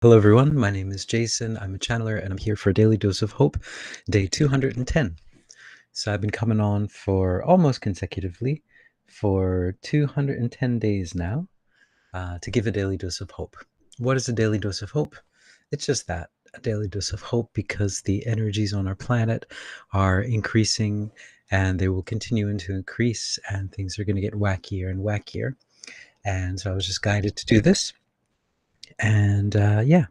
Hello, everyone. My name is Jason. I'm a channeler and I'm here for a daily dose of hope, day 210. So I've been coming on for almost consecutively for 210 days now to give a daily dose of hope. What is a daily dose of hope? It's just that, a daily dose of hope, because the energies on our planet are increasing and they will continue to increase, and things are going to get wackier and wackier. And so I was just guided to do this. And yeah,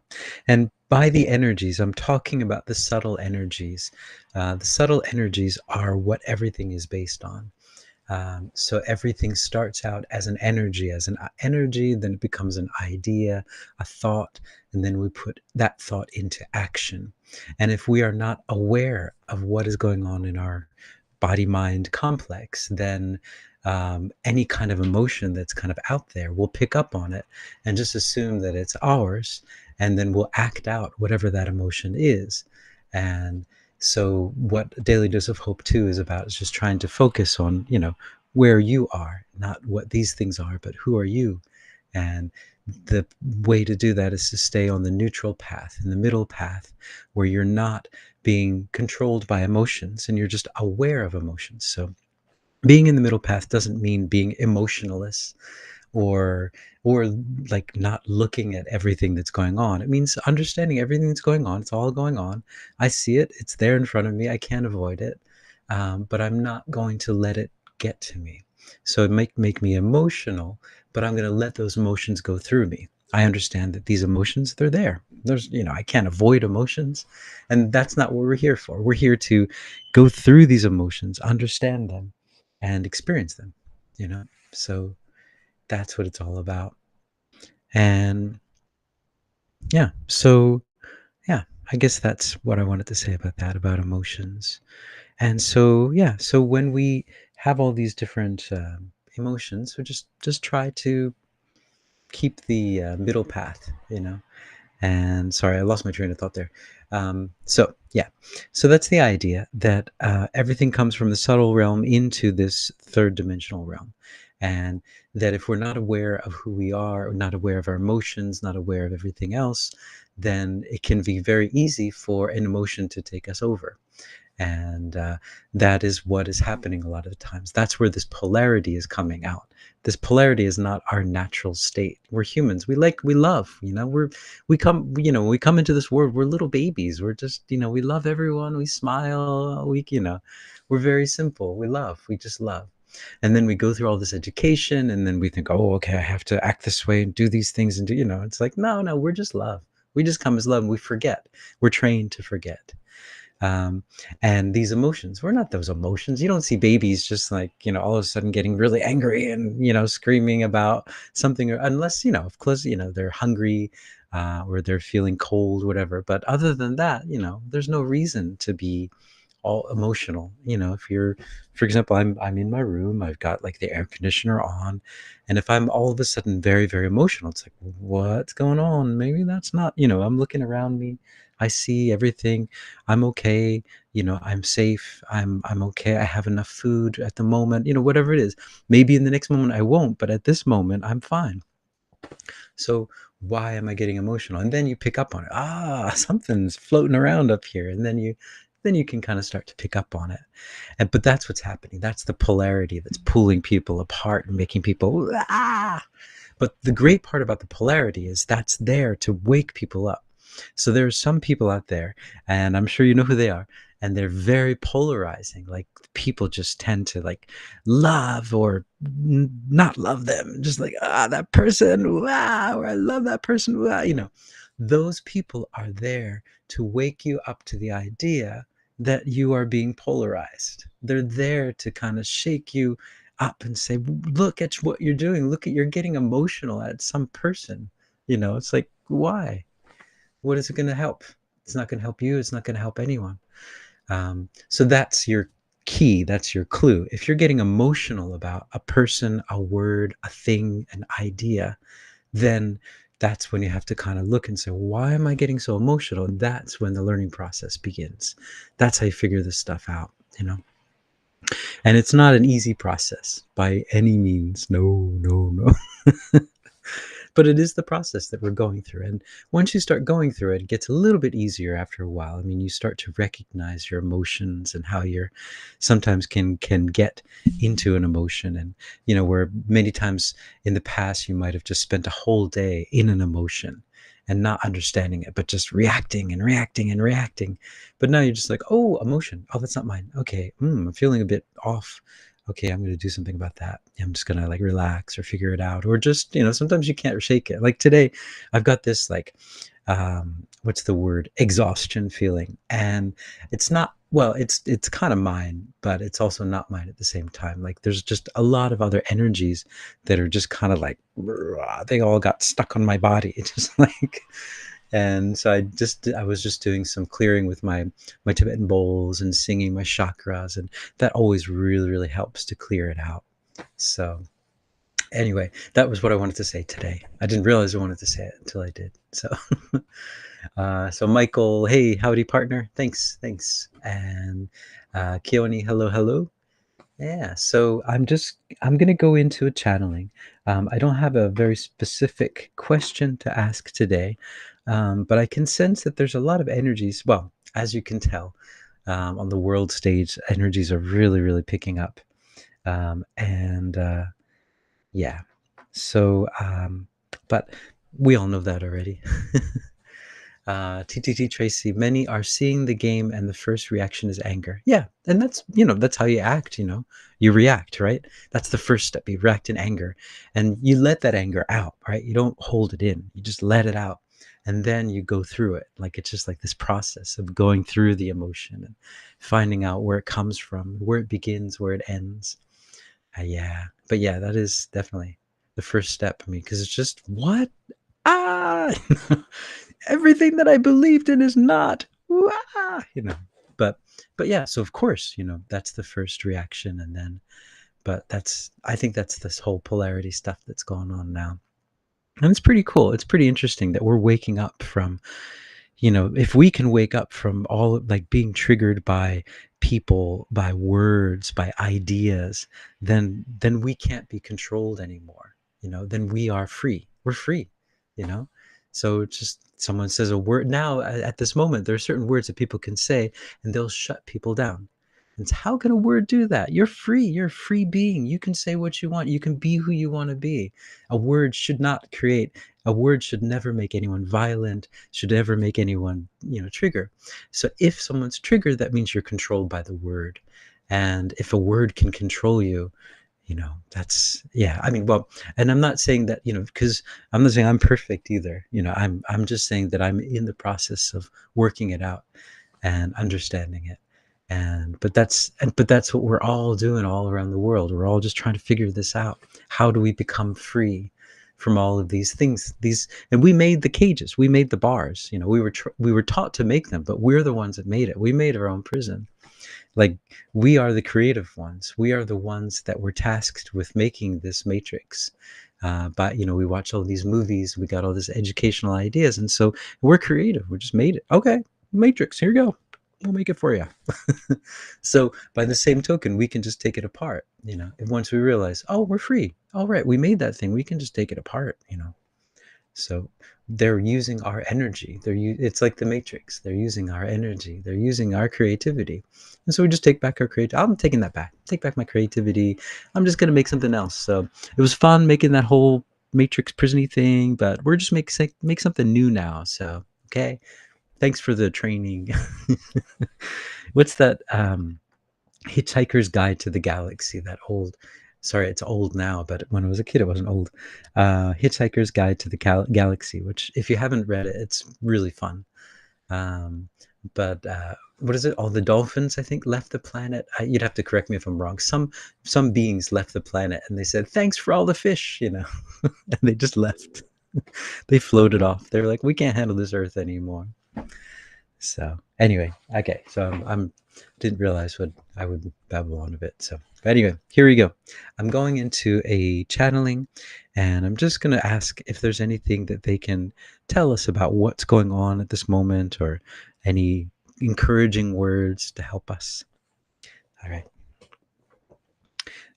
and by the energies, I'm talking about the subtle energies. The subtle energies are what everything is based on. So everything starts out as an energy, then it becomes an idea, a thought, and then we put that thought into action. And if we are not aware of what is going on in our body-mind complex, then any kind of emotion that's kind of out there, we'll pick up on it and just assume that it's ours, and then we'll act out whatever that emotion is. And so what Daily Dose of Hope 2 is about is just trying to focus on, where you are, not what these things are, but who are you. And the way to do that is to stay on the neutral path, in the middle path, where you're not being controlled by emotions and you're just aware of emotions. So being in the middle path doesn't mean being emotionless or or like not looking at everything that's going on. It means understanding everything that's going on. It's all going on. I see it. It's there in front of me. I can't avoid it, but I'm not going to let it get to me. So it make me emotional, but I'm going to let those emotions go through me. I understand that these emotions, they're there. I can't avoid emotions, and that's not what we're here for. We're here to go through these emotions, understand them, and experience them. You know, so that's what it's all about. And yeah, so yeah, I guess that's what I wanted to say about that, about emotions. And so yeah, so when we have all these different emotions, we just try to keep the middle path, And sorry, I lost my train of thought there. So yeah, so that's the idea, that everything comes from the subtle realm into this third dimensional realm, and that if we're not aware of who we are, or not aware of our emotions, not aware of everything else, then it can be very easy for an emotion to take us over. And that is what is happening a lot of the times. That's where this polarity is coming out. This polarity is not our natural state. We're humans. We love, when we come into this world, we're little babies. We're just, we love everyone. We smile. We're very simple. We just love. And then we go through all this education, and then we think, oh, okay, I have to act this way and do these things and it's like, no, we're just love. We just come as love, and we forget. We're trained to forget. um, and these emotions, we're not those emotions. You don't see babies just like, all of a sudden getting really angry and screaming about something, unless of course they're hungry, or they're feeling cold, whatever. But other than that, there's no reason to be all emotional. If you're, for example, I'm in my room, I've got like the air conditioner on, and if I'm all of a sudden very, very emotional, it's like, what's going on? Maybe that's not, I'm looking around me, I see everything, I'm okay, I'm safe, I'm okay, I have enough food at the moment, whatever it is. Maybe in the next moment I won't, but at this moment I'm fine. So why am I getting emotional? And then you pick up on it. Something's floating around up here. And then you can kind of start to pick up on it. But that's what's happening. That's the polarity that's pulling people apart and making people But the great part about the polarity is that's there to wake people up. So there are some people out there, and I'm sure you know who they are, and they're very polarizing. Like, people just tend to like love or not love them, just like, that person, wow, or I love that person, wow. Those people are there to wake you up to the idea that you are being polarized. They're there to kind of shake you up and say, look at what you're doing, look at, you're getting emotional at some person. It's like, why? What is it going to help? It's not going to help you, it's not going to help anyone. So that's your key, that's your clue. If you're getting emotional about a person, a word, a thing, an idea, then that's when you have to kind of look and say, why am I getting so emotional? And that's when the learning process begins. That's how you figure this stuff out, and it's not an easy process by any means. No, no, no. but it is the process that we're going through. And once you start going through it, it gets a little bit easier after a while. I mean, you start to recognize your emotions and how you're sometimes can get into an emotion. And where many times in the past you might have just spent a whole day in an emotion and not understanding it, but just reacting and reacting and reacting. But now you're just like, oh, emotion. Oh, that's not mine. Okay. I'm feeling a bit off. Okay, I'm going to do something about that. I'm just going to like relax or figure it out. Or just, sometimes you can't shake it. Like today, I've got this like, what's the word? Exhaustion feeling. And it's not, well, it's kind of mine, but it's also not mine at the same time. Like there's just a lot of other energies that are just kind of like, they all got stuck on my body. It's just like, and so I was just doing some clearing with my Tibetan bowls and singing my chakras, and that always really really helps to clear it out. So anyway, that was what I wanted to say today. I didn't realize I wanted to say it until I did. So so Michael, hey, howdy partner, thanks. And Keone, hello hello. Yeah, so I'm gonna go into a channeling. I don't have a very specific question to ask today, but I can sense that there's a lot of energies. Well, as you can tell, on the world stage, energies are really, really picking up, and yeah. So, but we all know that already. TTT Tracy, many are seeing the game and the first reaction is anger. Yeah, and that's how you act, you react, right? That's the first step. You react in anger and you let that anger out, right? You don't hold it in, you just let it out. And then you go through it. Like it's just like this process of going through the emotion and finding out where it comes from, where it begins, where it ends. Yeah, but yeah, that is definitely the first step. I mean, because it's just what? Ah, everything that I believed in is not. Wah! But yeah. So of course, that's the first reaction, and then, but I think that's this whole polarity stuff that's going on now, and it's pretty cool. It's pretty interesting that we're waking up from, if we can wake up from all like being triggered by people, by words, by ideas, then we can't be controlled anymore. Then we are free. We're free. you know so it's just someone says a word now. At this moment there are certain words that people can say and they'll shut people down. And how can a word do that? You're free. You're a free being. You can say what you want. You can be who you want to be. A word should never make anyone violent, should never make anyone, trigger. So if someone's triggered, that means you're controlled by the word. And if a word can control you, that's, yeah. I mean, well, and I'm not saying that, because I'm not saying I'm perfect either. I'm just saying that I'm in the process of working it out and understanding it. But that's what we're all doing all around the world. We're all just trying to figure this out. How do we become free from all of these things? And we made the cages, we made the bars. We were taught to make them, but we're the ones that made it. We made our own prison. Like, we are the creative ones. We are the ones that were tasked with making this matrix. But we watch all these movies, we got all these educational ideas, and so we're creative. We just made it. Okay, matrix, here you go, we'll make it for you. So by the same token, we can just take it apart. And once we realize, oh, we're free, all right, we made that thing, we can just take it apart. So they're using our energy. It's like the matrix. They're using our energy. They're using our creativity. And so we just take back our creativity. I'm taking that back. Take back my creativity. I'm just going to make something else. So it was fun making that whole matrix prisony thing, but we're just make something new now. So, okay. Thanks for the training. What's that? Hitchhiker's Guide to the Galaxy, that old, sorry, it's old now, but when I was a kid, it wasn't old. Hitchhiker's Guide to the Galaxy, which if you haven't read it, it's really fun. But what is it? All the dolphins, I think, left the planet. You'd have to correct me if I'm wrong. Some beings left the planet and they said, thanks for all the fish, and they just left. They floated off. They're like, we can't handle this earth anymore. So anyway, okay. So I'm didn't realize what I would babble on a bit. So, but anyway, here we go. I'm going into a channeling, and I'm just going to ask if there's anything that they can tell us about what's going on at this moment, or any encouraging words to help us. All right.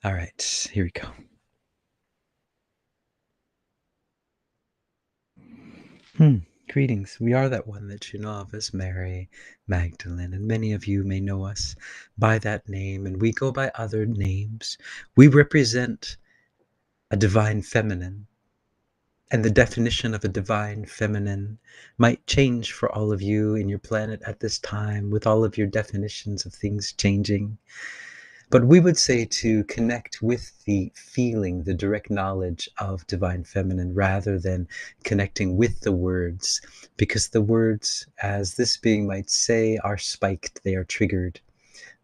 All right. Here we go. Hmm. Greetings. We are that one that you know of as Mary Magdalene, and many of you may know us by that name, and we go by other names. We represent a divine feminine, and the definition of a divine feminine might change for all of you in your planet at this time, with all of your definitions of things changing. But we would say to connect with the feeling, the direct knowledge of divine feminine, rather than connecting with the words, because the words, as this being might say, are spiked, they are triggered.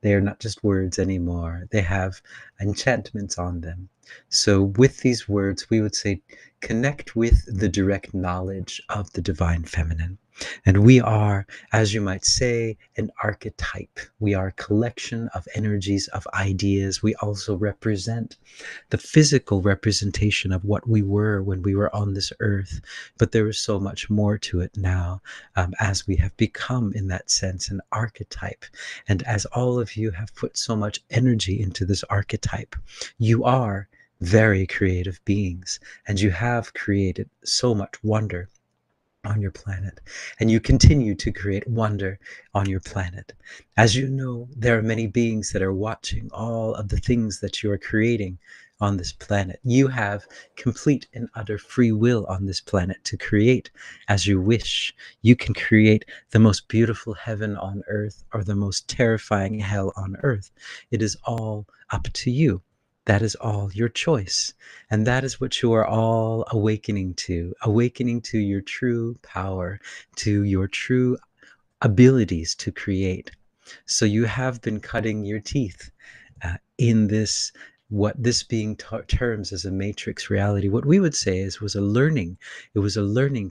They are not just words anymore. They have enchantments on them. So, with these words, we would say connect with the direct knowledge of the divine feminine. And we are, as you might say, an archetype. We are a collection of energies, of ideas. We also represent the physical representation of what we were when we were on this earth. But there is so much more to it now, as we have become, in that sense, an archetype. And as all of you have put so much energy into this archetype, you are very creative beings, and you have created so much wonder on your planet, and you continue to create wonder on your planet. As you know, there are many beings that are watching all of the things that you are creating on this planet. You have complete and utter free will on this planet to create as you wish. You can create the most beautiful heaven on earth or the most terrifying hell on earth. It is all up to you. That is all your choice. And that is what you are all awakening to your true power, to your true abilities to create. So you have been cutting your teeth in this, what this being terms as a matrix reality. What we would say is it was a learning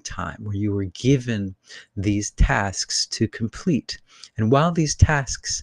time where you were given these tasks to complete. And while these tasks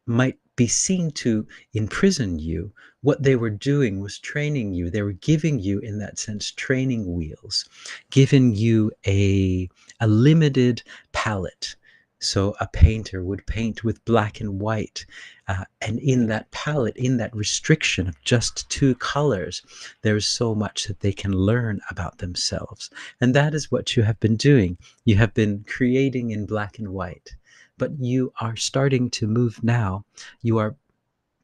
might be seen to imprison you, what they were doing was training you. They were giving you, in that sense, training wheels, giving you a limited palette. So a painter would paint with black and white, and in that palette, in that restriction of just two colors, there is so much that they can learn about themselves. And that is what you have been doing. You have been creating in black and white, but you are starting to move now. You are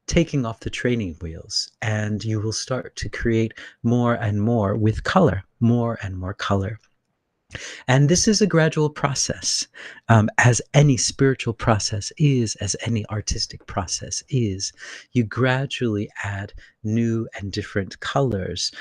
taking off the training wheels, and you will start to create more and more with color, more and more color. And this is a gradual process, as any spiritual process is, as any artistic process is. You gradually add new and different colors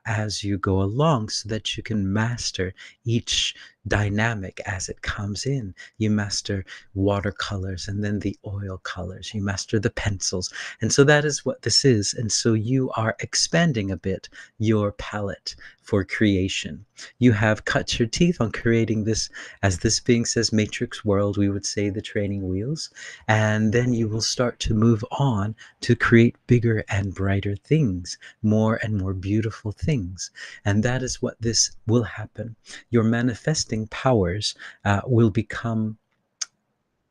as you go along, so that you can master each dynamic as it comes in. You master watercolors, and then the oil colors. You master the pencils. And so that is what this is. And so you are expanding a bit your palette for creation. You have cut your teeth on creating this, as this being says, matrix world. We would say the training wheels. And then you will start to move on to create bigger and brighter things, more and more beautiful things. And that is what this will happen. Your manifesting powers will become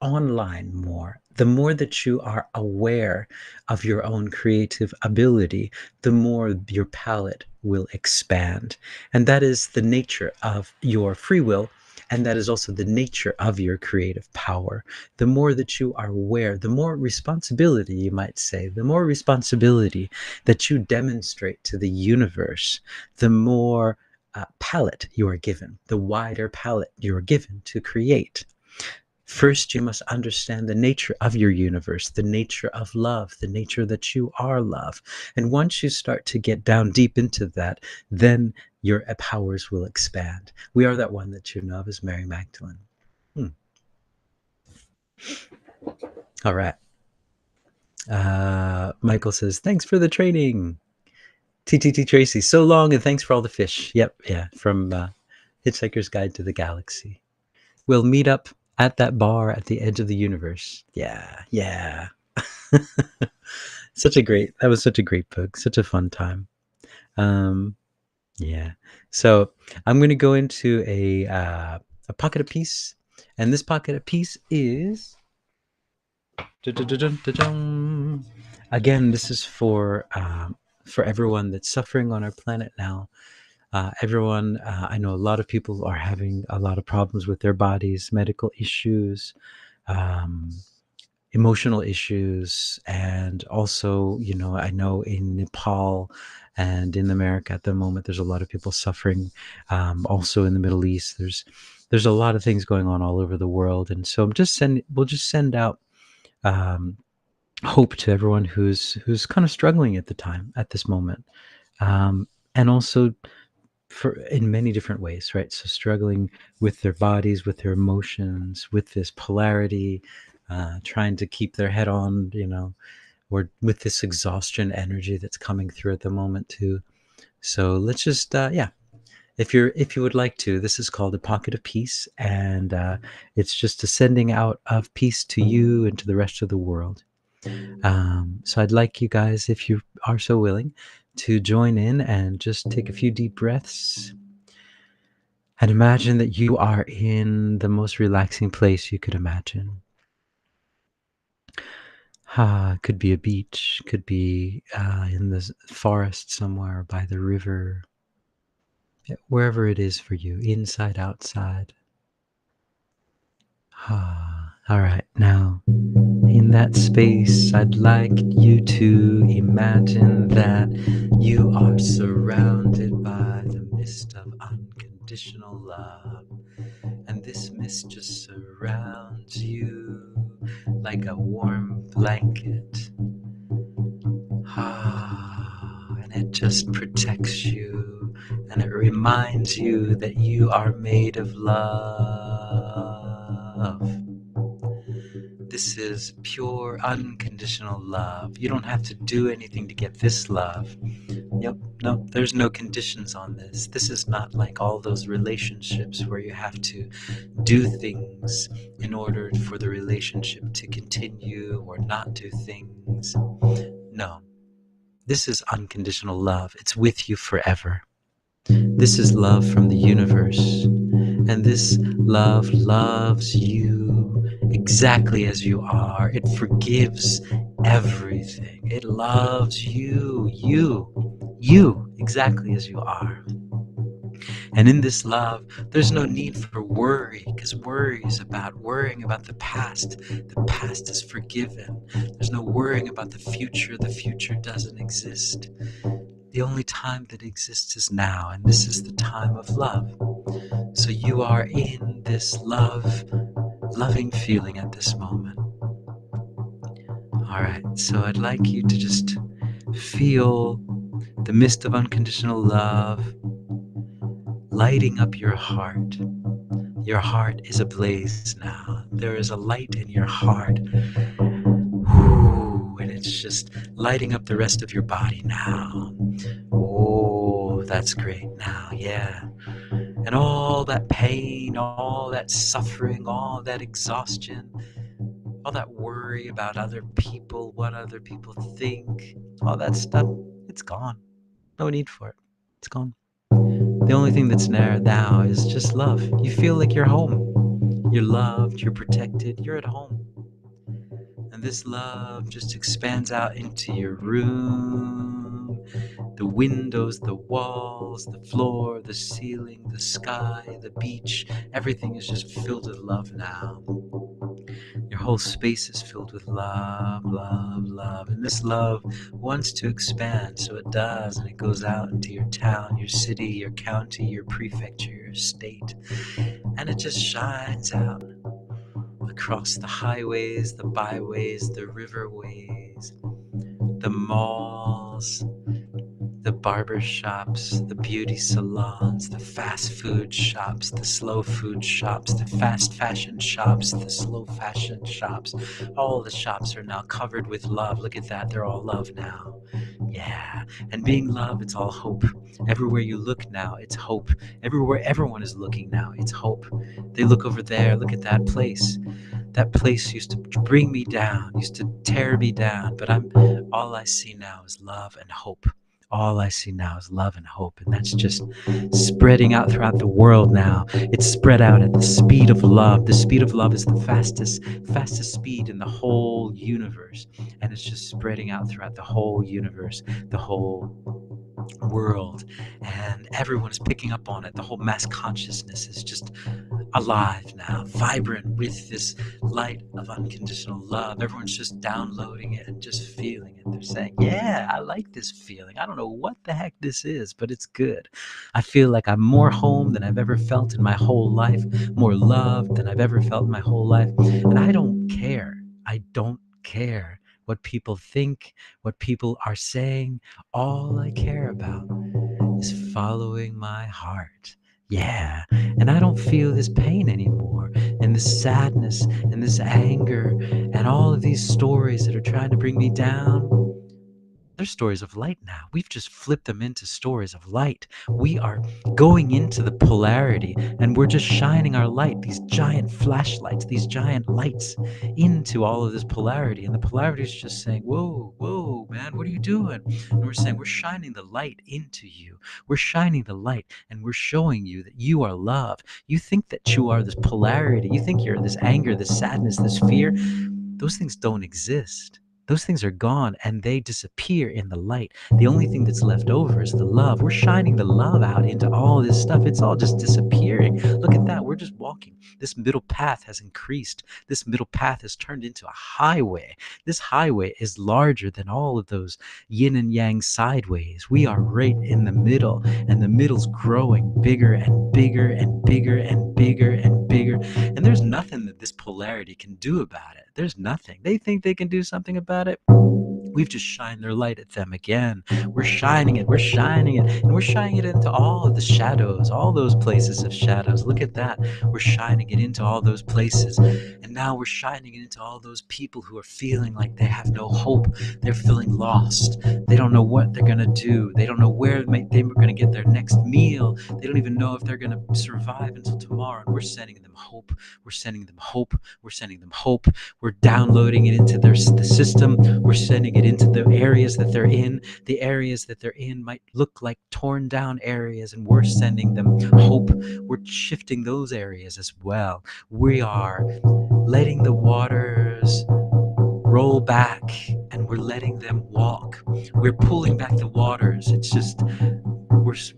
online more. The more that you are aware of your own creative ability, the more your palette will expand. And that is the nature of your free will. And that is also the nature of your creative power. The more that you are aware, the more responsibility, you might say, the more responsibility that you demonstrate to the universe, the more palette you are given, the wider palette you are given to create. First, you must understand the nature of your universe, the nature of love, the nature that you are love. And once you start to get down deep into that, then your powers will expand. We are that one that you know of as Mary Magdalene. Hmm. All right. Michael says, thanks for the training. TTT Tracy, so long, and thanks for all the fish. Yep, yeah, from Hitchhiker's Guide to the Galaxy. We'll meet up at that bar at the edge of the universe. Yeah, yeah. That was such a great book, such a fun time. Um, yeah. So I'm going to go into a pocket of peace, and this pocket of peace is, again, this is for everyone that's suffering on our planet now. Everyone, I know a lot of people are having a lot of problems with their bodies, medical issues, um, emotional issues, and also, I know in Nepal and in America at the moment, there's a lot of people suffering. Also in the Middle East, there's a lot of things going on all over the world, and so we'll just send out um, hope to everyone who's kind of struggling at this moment, and also for in many different ways, right? So struggling with their bodies, with their emotions, with this polarity, trying to keep their head on, or with this exhaustion energy that's coming through at the moment too. So let's just, yeah. If you would like to, this is called a pocket of peace, and it's just a sending out of peace to you and to the rest of the world. So I'd like you guys, if you are so willing, to join in and just take a few deep breaths and imagine that you are in the most relaxing place you could imagine. Could be a beach, could be in the forest somewhere by the river, wherever it is for you, inside, outside. All right, now in that space, I'd like you to imagine that you are surrounded by the mist of unconditional love. And this mist just surrounds you like a warm blanket. And it just protects you, and it reminds you that you are made of love. This is pure, unconditional love. You don't have to do anything to get this love. Yep, no, there's no conditions on this. This is not like all those relationships where you have to do things in order for the relationship to continue or not do things. No, this is unconditional love. It's with you forever. This is love from the universe. And this love loves you exactly as you are. It forgives everything. It loves you exactly as you are. And in this love, there's no need for worry, because worry is about worrying about the past. The past is forgiven. There's no worrying about the future. The future doesn't exist. The only time that exists is now, and this is the time of love. So you are in this loving feeling at this moment. All right, so I'd like you to just feel the mist of unconditional love lighting up your heart. Your heart is ablaze now. There is a light in your heart. Ooh, and it's just lighting up the rest of your body now. Oh, that's great now, yeah. And all that pain, all that suffering, all that exhaustion, all that worry about other people, what other people think, all that stuff, it's gone. No need for it. It's gone. The only thing that's there now is just love. You feel like you're home. You're loved, you're protected, you're at home. And this love just expands out into your room, the windows, the walls, the floor, the ceiling, the sky, the beach. Everything is just filled with love now. Your whole space is filled with love, love, love. And this love wants to expand, so it does. And it goes out into your town, your city, your county, your prefecture, your state. And it just shines out across the highways, the byways, the riverways, the malls, the barber shops, the beauty salons, the fast food shops, the slow food shops, the fast fashion shops, the slow fashion shops. All the shops are now covered with love. Look at that. They're all love now. Yeah. And being love, it's all hope. Everywhere you look now, it's hope. Everywhere everyone is looking now, it's hope. They look over there. Look at that place. That place used to bring me down, used to tear me down, but all I see now is love and hope. All I see now is love and hope, and that's just spreading out throughout the world now. It's spread out at the speed of love. The speed of love is the fastest speed in the whole universe, and it's just spreading out throughout the whole universe, the whole world, and everyone is picking up on it. The whole mass consciousness is just alive now, vibrant with this light of unconditional love. Everyone's just downloading it and just feeling it. They're saying, yeah, I like this feeling. I don't know what the heck this is, but it's good. I feel like I'm more home than I've ever felt in my whole life, more loved than I've ever felt in my whole life. And I don't care. I don't care what people think, what people are saying. All I care about is following my heart. Yeah. And I don't feel this pain anymore, and this sadness, and this anger, and all of these stories that are trying to bring me down. They're stories of light now. We've just flipped them into stories of light. We are going into the polarity, and we're just shining our light, these giant flashlights, these giant lights, into all of this polarity. And the polarity is just saying, whoa, whoa, man, what are you doing? And we're saying, we're shining the light into you. We're shining the light, and we're showing you that you are love. You think that you are this polarity. You think you're this anger, this sadness, this fear. Those things don't exist. Those things are gone and they disappear in the light. The only thing that's left over is the love. We're shining the love out into all this stuff. It's all just disappearing. Look at that. We're just walking. This middle path has increased. This middle path has turned into a highway. This highway is larger than all of those yin and yang sideways. We are right in the middle, and the middle's growing bigger and bigger and bigger and bigger and bigger. And there's nothing that this polarity can do about it. There's nothing. They think they can do something about it. We've just shined their light at them again. We're shining it, we're shining it, and we're shining it into all of the shadows, all those places of shadows. Look at that. We're shining it into all those places. And now we're shining it into all those people who are feeling like they have no hope. They're feeling lost. They don't know what they're going to do. They don't know where they're going to get their next meal. They don't even know if they're going to survive until tomorrow. And we're sending them hope. We're sending them hope. We're sending them hope. We're downloading it into the system. We're sending it into the areas that they're in. The areas that they're in might look like torn down areas, and we're sending them hope. We're shifting those areas as well. We are letting the waters roll back, and we're letting them walk. We're pulling back the waters. It's just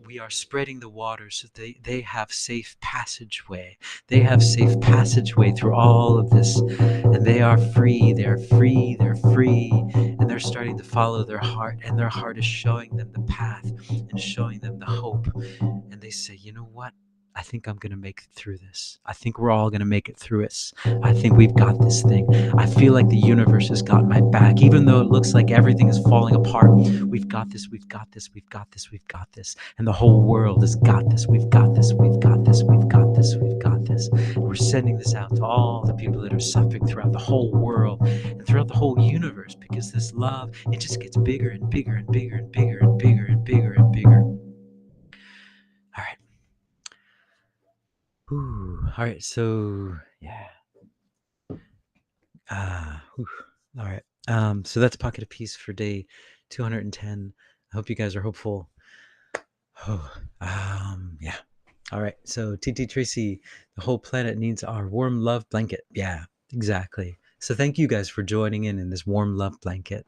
we are spreading the waters so they have safe passageway. They have safe passageway through all of this, and they are free. They're free. They're free, and they're starting to follow their heart, and their heart is showing them the path and showing them the hope. And they say, you know what? I think I'm going to make it through this. I think we're all going to make it through it. I think we've got this thing. I feel like the universe has got my back. Even though it looks like everything is falling apart, we've got this, we've got this, we've got this, we've got this. And the whole world has got this, we've got this, we've got this, we've got this, we've got this. And we're sending this out to all the people that are suffering throughout the whole world and throughout the whole universe, because this love, it just gets bigger and bigger and bigger and bigger and bigger and bigger and bigger. All right. Ooh, all right. So yeah. All right. So that's Pocket of Peace for day 210. I hope you guys are hopeful. Oh, yeah. All right. So TT Tracy, the whole planet needs our warm love blanket. Yeah, exactly. So thank you guys for joining in this warm love blanket.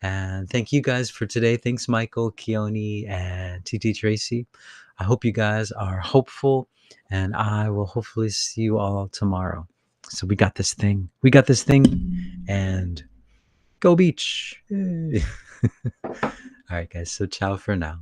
And thank you guys for today. Thanks, Michael, Keone, and TT Tracy. I hope you guys are hopeful, and I will hopefully see you all tomorrow. So we got this thing. We got this thing, and go beach. Yay. All right, guys. So ciao for now.